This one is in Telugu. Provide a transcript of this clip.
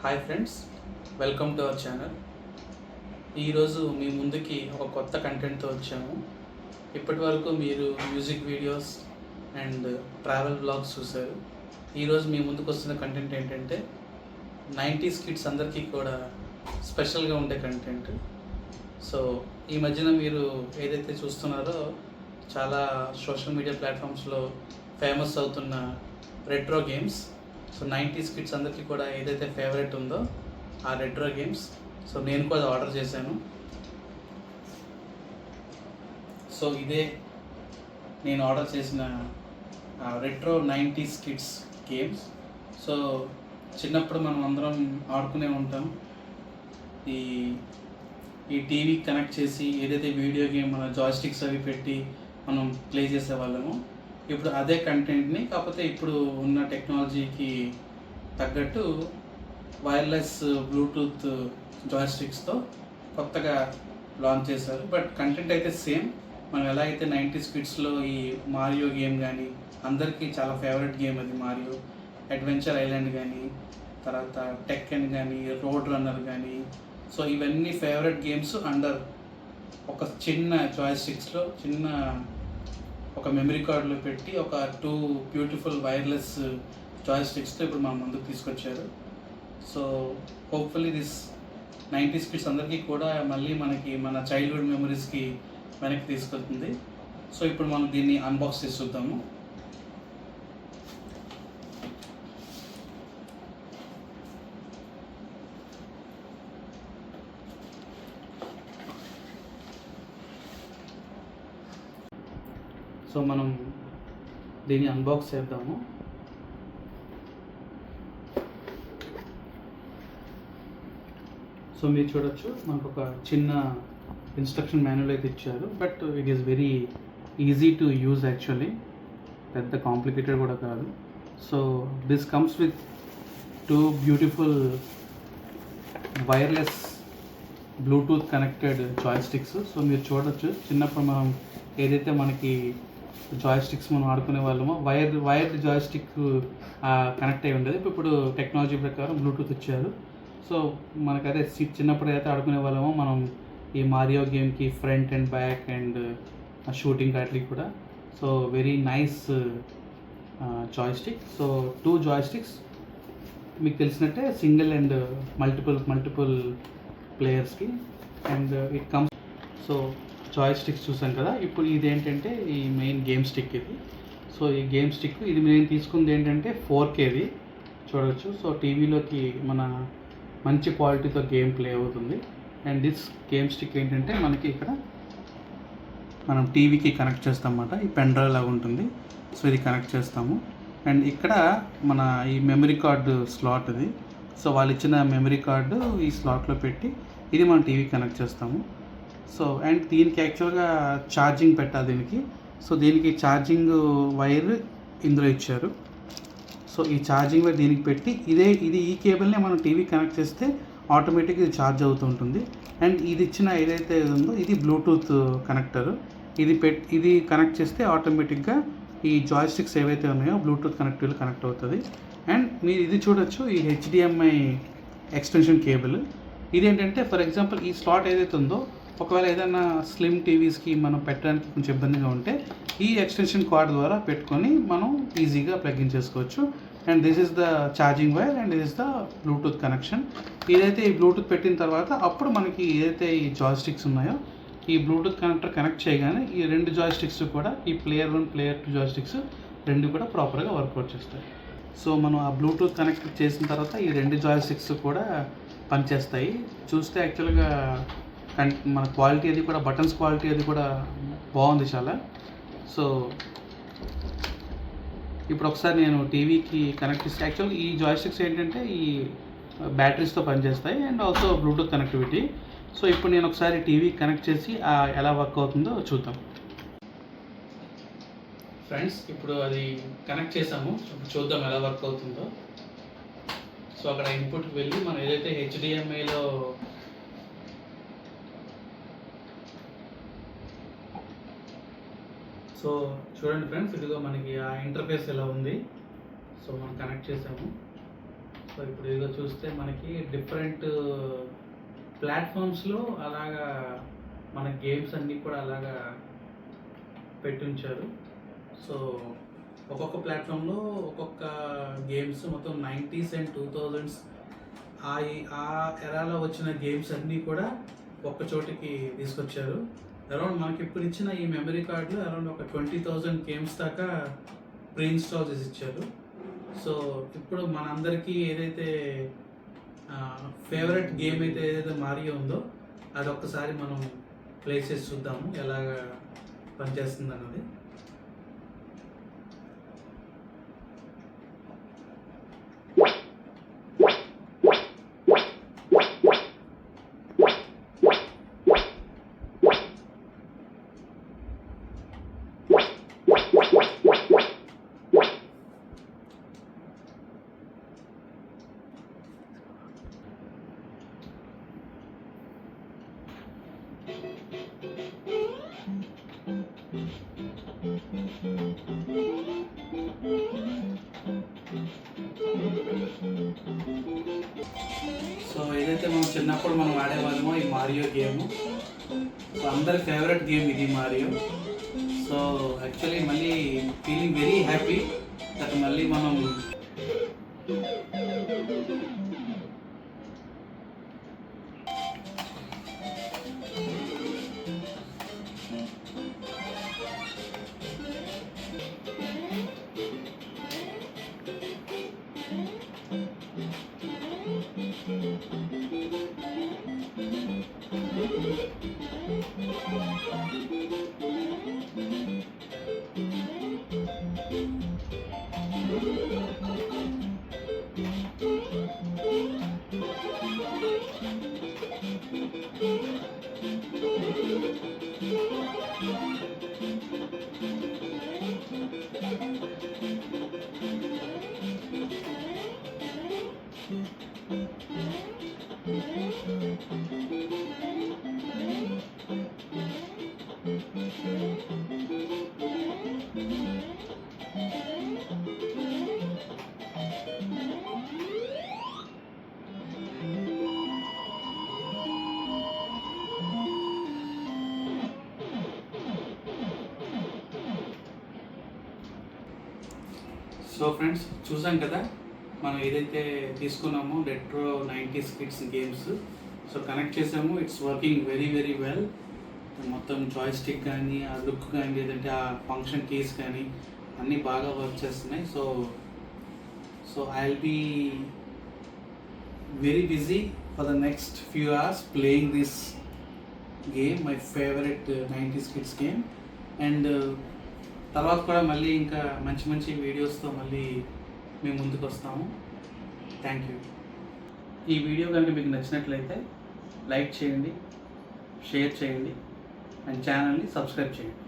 Hi friends, welcome to our channel. ఈరోజు మీ ముందుకి ఒక కొత్త కంటెంట్తో వచ్చాము. ఇప్పటి వరకు మీరు music videos and travel blogs చూశారు. ఈరోజు మీ ముందుకు వస్తున్న కంటెంట్ ఏంటంటే 90s కిడ్స్ అందరికీ కూడా స్పెషల్గా ఉండే కంటెంట్. సో ఈ మధ్యన మీరు ఏదైతే చూస్తున్నారో చాలా సోషల్ మీడియా ప్లాట్ఫామ్స్లో ఫేమస్ అవుతున్న retro games. So 90s kids అందరికీ కూడా ఏదైతే ఫేవరెట్ ఉందో ఆ రెట్రో గేమ్స్. సో నేను కూడా ఆర్డర్ చేశాను. సో ఇదే నేను ఆర్డర్ చేసిన retro 90s kids games. So చిన్నప్పుడు మనం అందరం ఆడుకునే ఉంటాం. ఈ ఈ టీవీ కనెక్ట్ చేసి ఏదైతే వీడియో గేమ్ మన జాయ్స్టిక్స్ అవి పెట్టి మనం ప్లే చేసేవాళ్ళము. ఇప్పుడు అదే కంటెంట్ని, కాకపోతే ఇప్పుడు ఉన్న టెక్నాలజీకి తగ్గట్టు వైర్లెస్ బ్లూటూత్ జాయ్స్టిక్స్తో కొత్తగా లాంచ్ చేశారు. బట్ కంటెంట్ అయితే సేమ్. మనం ఎలా అయితే 90s కిడ్స్లో ఈ మారియో గేమ్ కానీ, అందరికీ చాలా ఫేవరెట్ గేమ్ అది మారియో, అడ్వెంచర్ ఐలాండ్ కానీ, తర్వాత టెక్కన్ కానీ, రోడ్ రన్నర్ కానీ. సో ఇవన్నీ ఫేవరెట్ గేమ్స్ అండర్ ఒక చిన్న జాయ్స్టిక్స్లో, చిన్న ఒక మెమరీ కార్డులో పెట్టి ఒక 2 బ్యూటిఫుల్ వైర్లెస్ జాయ్స్టిక్స్తో ఇప్పుడు మన ముందుకు తీసుకొచ్చారు. So hopefully this 90s kids అందరికీ కూడా మళ్ళీ మన చైల్డ్హుడ్ మెమరీస్కి వెనక్కి తీసుకెళ్తుంది. సో ఇప్పుడు మనం దీన్ని అన్బాక్స్ చేసి చూద్దాము. సో మనం దీన్ని అన్బాక్స్ చేద్దాము. సో మీరు చూడొచ్చు, మనకు ఒక చిన్న ఇన్స్ట్రక్షన్ మాన్యువల్ అయితే ఇచ్చారు. But it is very easy to use actually, పెద్ద కాంప్లికేటెడ్ కూడా కాదు. So this comes with 2 beautiful wireless Bluetooth connected joysticks. So మీరు చూడొచ్చు, చిన్నప్పుడు మనం ఏదైతే మనకి జాయ్స్టిక్స్ మనం ఆడుకునే వాళ్ళమో వైర్డ్ జాయ్స్టిక్ కనెక్ట్ అయి ఉండేది. ఇప్పుడు టెక్నాలజీ ప్రకారం బ్లూటూత్ ఇచ్చారు. సో మనకైతే చిన్నప్పుడు అయితే ఆడుకునే వాళ్ళమో మనం ఈ మారియో గేమ్కి front and back and shooting వాటికి కూడా. So very nice joystick. So 2 joysticks మీకు తెలిసినట్టే, సింగిల్ అండ్ మల్టిపుల్ ప్లేయర్స్కి. And it comes. So joysticks చూసాం కదా. ఇప్పుడు ఇది ఏంటంటే ఈ మెయిన్ గేమ్ స్టిక్ ఇది. సో ఈ గేమ్ స్టిక్ ఇది నేను తీసుకుంది ఏంటంటే 4Kది చూడవచ్చు. సో టీవీలోకి మన మంచి క్వాలిటీతో గేమ్ ప్లే అవుతుంది. అండ్ దిస్ గేమ్ స్టిక్ ఏంటంటే మనకి ఇక్కడ మనం టీవీకి కనెక్ట్ చేస్తాం అన్నమాట. ఈ పెన్ డ్రైవ్ లాగా ఉంటుంది. సో ఇది కనెక్ట్ చేస్తాము. అండ్ ఇక్కడ మన ఈ మెమరీ కార్డు స్లాట్ ఇది. సో వాళ్ళు ఇచ్చిన మెమరీ కార్డు ఈ స్లాట్లో పెట్టి ఇది మనం టీవీకి కనెక్ట్ చేస్తాము. సో అండ్ దీనికి యాక్చువల్గా ఛార్జింగ్ పెట్టాలి దీనికి. సో దీనికి ఛార్జింగ్ వైర్ ఇందులో ఇచ్చారు. సో ఈ ఛార్జింగ్ వైర్ దీనికి పెట్టి ఇది ఈ కేబుల్నే మనం టీవీ కనెక్ట్ చేస్తే ఆటోమేటిక్గా ఇది ఛార్జ్ అవుతూ ఉంటుంది. అండ్ ఇది ఇచ్చిన ఏదైతే ఉందో ఇది బ్లూటూత్ కనెక్టర్. ఇది కనెక్ట్ చేస్తే ఆటోమేటిక్గా ఈ జాయ్స్టిక్స్ ఏవైతే ఉన్నాయో బ్లూటూత్ కనెక్టివ్లో కనెక్ట్ అవుతుంది. అండ్ మీరు ఇది చూడొచ్చు, ఈ HDMI ఎక్స్టెన్షన్ కేబుల్. ఇదేంటంటే ఫర్ ఎగ్జాంపుల్ ఈ స్లాట్ ఏదైతే ఉందో, ఒకవేళ ఏదైనా స్లిమ్ టీవీస్కి మనం పెట్టడానికి కొంచెం ఇబ్బందిగా ఉంటే ఈ ఎక్స్టెన్షన్ కార్డ్ ద్వారా పెట్టుకొని మనం ఈజీగా ప్లగ్ ఇన్ చేసుకోవచ్చు. And this is the charging wire and this is the Bluetooth connection. ఇదైతే ఈ బ్లూటూత్ పెట్టిన తర్వాత అప్పుడు మనకి ఏదైతే ఈ జాయ్స్టిక్స్ ఉన్నాయో ఈ బ్లూటూత్ కనెక్టర్ కనెక్ట్ చేయగానే ఈ 2 జాయ్స్టిక్స్ కూడా, ఈ ప్లేయర్ 1 ప్లేయర్ 2 జాయ్స్టిక్స్ 2 కూడా ప్రాపర్గా వర్కౌట్ చేస్తాయి. సో మనం ఆ బ్లూటూత్ కనెక్ట్ చేసిన తర్వాత ఈ 2 జాయ్స్టిక్స్ కూడా పనిచేస్తాయి. చూస్తే యాక్చువల్గా మన క్వాలిటీ అది కూడా, బటన్స్ క్వాలిటీ అది కూడా బాగుంది చాలా. సో ఇప్పుడు ఒకసారి నేను టీవీకి కనెక్ట్ చేస్తే, యాక్చువల్గా ఈ జాయ్స్టిక్స్ ఏంటంటే ఈ బ్యాటరీస్తో పనిచేస్తాయి and also Bluetooth connectivity. So ఇప్పుడు నేను ఒకసారి టీవీ కనెక్ట్ చేసి ఎలా వర్క్ అవుతుందో చూద్దాం. ఫ్రెండ్స్, ఇప్పుడు అది కనెక్ట్ చేసాము. ఇప్పుడు చూద్దాం ఎలా వర్క్ అవుతుందో. సో అక్కడ ఇన్పుట్కి వెళ్ళి మనం ఏదైతే HDMIలో సో చూడండి ఫ్రెండ్స్, ఇదిగో మనకి ఆ ఇంటర్ఫేస్ ఎలా ఉంది. సో మనం కనెక్ట్ చేసాము. సో ఇప్పుడు ఏదో చూస్తే మనకి డిఫరెంట్ ప్లాట్ఫామ్స్లో అలాగా మన గేమ్స్ అన్నీ కూడా అలాగా పెట్టి ఉంచారు. సో ఒక్కొక్క ప్లాట్ఫామ్లో ఒక్కొక్క గేమ్స్ మొత్తం 90s అండ్ 2000s ఆ ఎరాలో వచ్చిన గేమ్స్ అన్నీ కూడా ఒక్క చోటికి తీసుకొచ్చారు. అరౌండ్ మనకి ఇప్పుడు ఇచ్చిన ఈ మెమరీ కార్డులో అరౌండ్ ఒక 20,000 గేమ్స్ దాకా ప్రీ ఇన్స్టాల్ చేసి ఇచ్చారు. సో ఇప్పుడు మనందరికీ ఏదైతే ఫేవరెట్ గేమ్ అయితే ఏదైతే మారియో ఉందో అది ఒక్కసారి మనం ప్లే చేసి చూద్దాము ఎలాగా పనిచేస్తుంది అన్నది. సో ఏదైతే మనం చిన్నప్పుడు మనం ఆడేవాళ్ళమో ఈ మారియో గేమ్, సో అందరి ఫేవరెట్ గేమ్ ఇది మారియో. సో యాక్చువల్లీ మళ్ళీ ఫీలింగ్ వెరీ హ్యాపీ దట్ మళ్ళీ మనం సో ఫ్రెండ్స్ చూసాం కదా మనం ఏదైతే తీసుకున్నామో retro 90s kids games. So connect చేసాము, it's working very very well. మొత్తం జాయ్స్టిక్ కానీ ఆ లుక్ కానీ లేదంటే ఆ ఫంక్షన్ కీస్ కానీ అన్నీ బాగా వర్క్ చేస్తున్నాయి. So I will be very busy for the next few hours playing this game, my favourite 90s kids game. అండ్ తర్వాత కూడా మళ్ళీ ఇంకా మంచి మంచి వీడియోస్తో మళ్ళీ మేము ముందుకు వస్తాము. Thank you. ఈ వీడియో కనుక మీకు నచ్చినట్లయితే లైక్ చేయండి, షేర్ చేయండి అండ్ ఛానల్ని సబ్స్క్రైబ్ చేయండి.